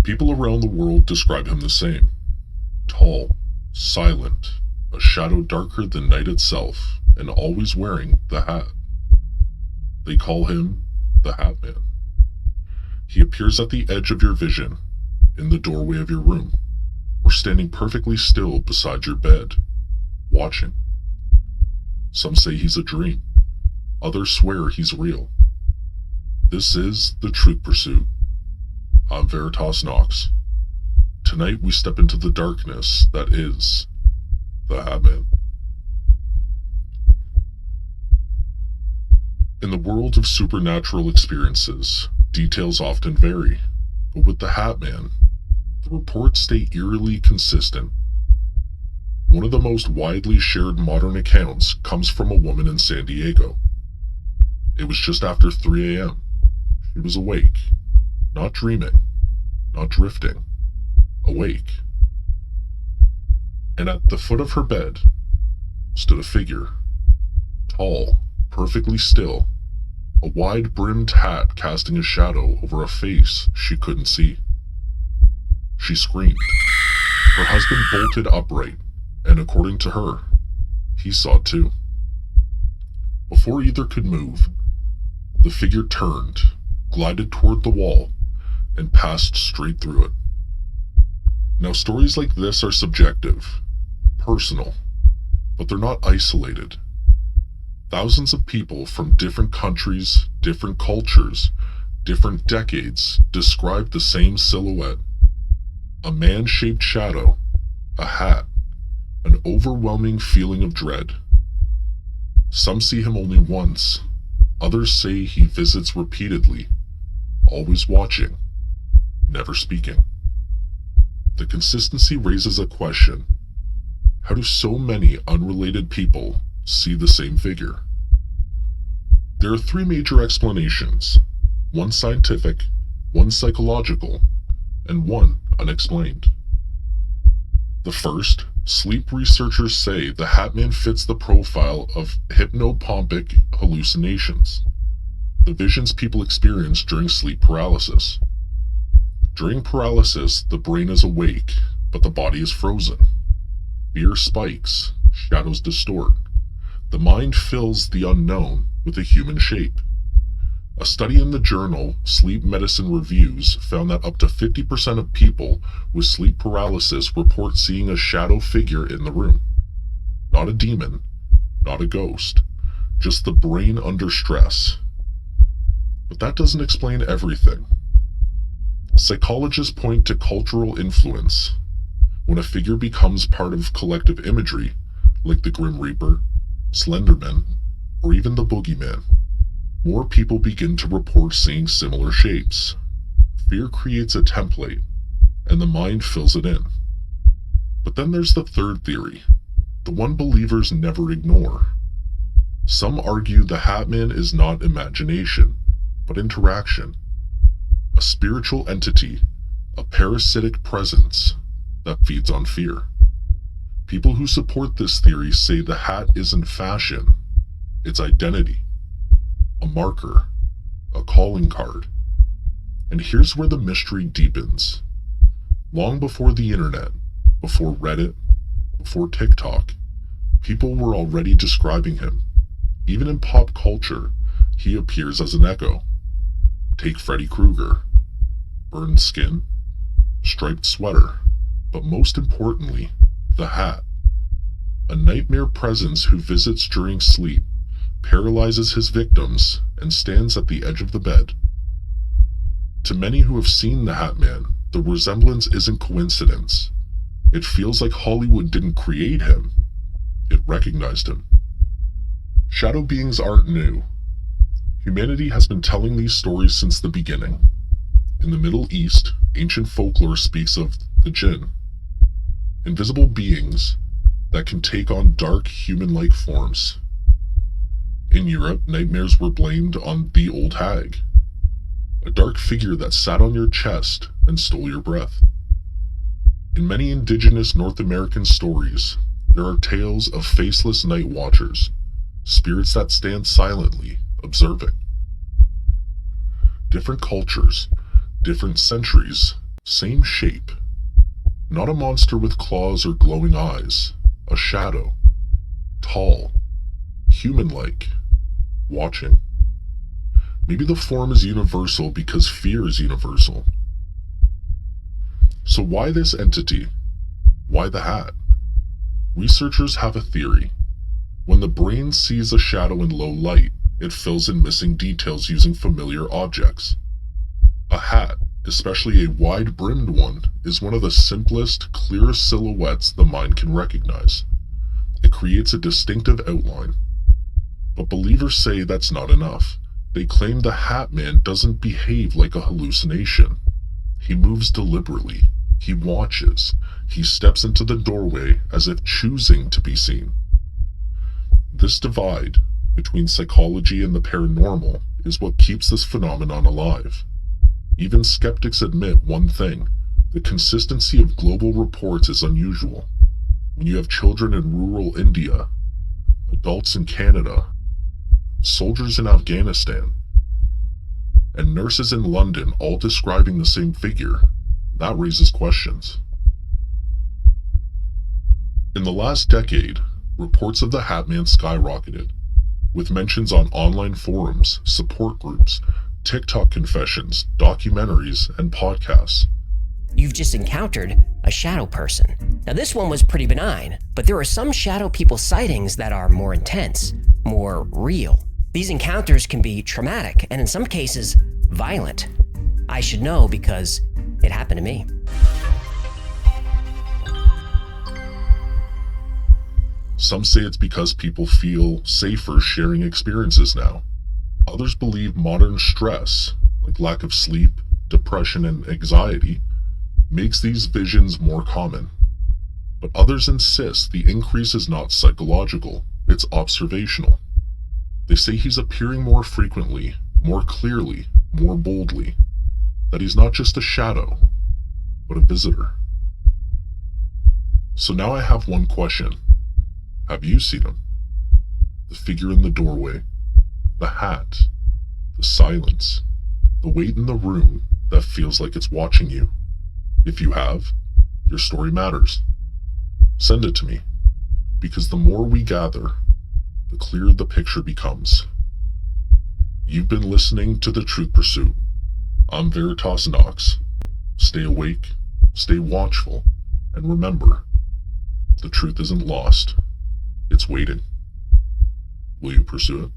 People around the world describe him the same. Tall, silent, a shadow darker than night itself, and always wearing the hat. They call him the Hat Man. He appears at the edge of your vision, in the doorway of your room, or standing perfectly still beside your bed, watching. Some say he's a dream. Others swear he's real. This is The Truth Pursuit. I'm Veritas Knox. Tonight we step into the darkness that is the Hat Man. In the world of supernatural experiences, details often vary, but with the Hat Man, the reports stay eerily consistent. One of the most widely shared modern accounts comes from a woman in San Diego. It was just after 3 a.m. She was awake, not dreaming, not drifting, awake. And at the foot of her bed stood a figure, tall, perfectly still, a wide-brimmed hat casting a shadow over a face she couldn't see. She screamed. Her husband bolted upright, and according to her, he saw too. Before either could move, the figure turned, glided toward the wall, and passed straight through it. Now, stories like this are subjective, personal, but they're not isolated. Thousands of people from different countries, different cultures, different decades describe the same silhouette. A man-shaped shadow, a hat, an overwhelming feeling of dread. Some see him only once. Others say he visits repeatedly, always watching, never speaking. The consistency raises a question. How do so many unrelated people see the same figure? There are three major explanations, one scientific, one psychological, and one unexplained. The first, sleep researchers say the Hat Man fits the profile of hypnopompic hallucinations, the visions people experience during sleep paralysis. During paralysis, the brain is awake, but the body is frozen. Fear spikes, shadows distort. The mind fills the unknown with a human shape. A study in the journal Sleep Medicine Reviews found that up to 50% of people with sleep paralysis report seeing a shadow figure in the room. Not a demon, not a ghost, just the brain under stress. But that doesn't explain everything. Psychologists point to cultural influence. When a figure becomes part of collective imagery, like the Grim Reaper, Slenderman, or even the Boogeyman, more people begin to report seeing similar shapes. Fear creates a template, and the mind fills it in. But then there's the third theory, the one believers never ignore. Some argue the Hat Man is not imagination, but interaction. A spiritual entity, a parasitic presence that feeds on fear. People who support this theory say the hat isn't fashion, it's identity. A marker, a calling card. And here's where the mystery deepens. Long before the internet, before Reddit, before TikTok, people were already describing him. Even in pop culture, he appears as an echo. Take Freddy Krueger. Burned skin, striped sweater, but most importantly, the hat. A nightmare presence who visits during sleep, paralyzes his victims, and stands at the edge of the bed. To many who have seen the Hat Man, the resemblance isn't coincidence. It feels like Hollywood didn't create him, it recognized him. Shadow beings aren't new. Humanity has been telling these stories since the beginning. In the Middle East, ancient folklore speaks of the jinn, invisible beings that can take on dark human-like forms. In Europe, nightmares were blamed on the old hag, a dark figure that sat on your chest and stole your breath. In many indigenous North American stories, there are tales of faceless night watchers, spirits that stand silently, observing. Different cultures, different centuries, Same shape. Not a monster with claws or glowing eyes. A shadow. Tall. Human-like. Watching. Maybe the form is universal because fear is universal. So why this entity? Why the hat? Researchers have a theory. When the brain sees a shadow in low light, it fills in missing details using familiar objects. A hat, especially a wide-brimmed one, is one of the simplest, clearest silhouettes the mind can recognize. It creates a distinctive outline. But believers say that's not enough. They claim the Hat Man doesn't behave like a hallucination. He moves deliberately. He watches. He steps into the doorway as if choosing to be seen. This divide between psychology and the paranormal is what keeps this phenomenon alive. Even skeptics admit one thing: the consistency of global reports is unusual. When you have children in rural India, adults in Canada, soldiers in Afghanistan, and nurses in London all describing the same figure, that raises questions. In the last decade, reports of the Hat Man skyrocketed, with mentions on online forums, support groups, TikTok confessions, documentaries, and podcasts. You've just encountered a shadow person. Now this one was pretty benign, but there are some shadow people sightings that are more intense, more real. These encounters can be traumatic and in some cases, violent. I should know because it happened to me. Some say it's because people feel safer sharing experiences now. Others believe modern stress, like lack of sleep, depression, and anxiety, makes these visions more common. But others insist the increase is not psychological, it's observational. They say he's appearing more frequently, more clearly, more boldly, that he's not just a shadow, but a visitor. So now I have one question. Have you seen him? The figure in the doorway, the hat, the silence, the weight in the room that feels like it's watching you. If you have, your story matters. Send it to me, because the more we gather, the clearer the picture becomes. You've been listening to The Truth Pursuit. I'm Veritas Knox. Stay awake, stay watchful, and remember, the truth isn't lost. It's waiting. Will you pursue it?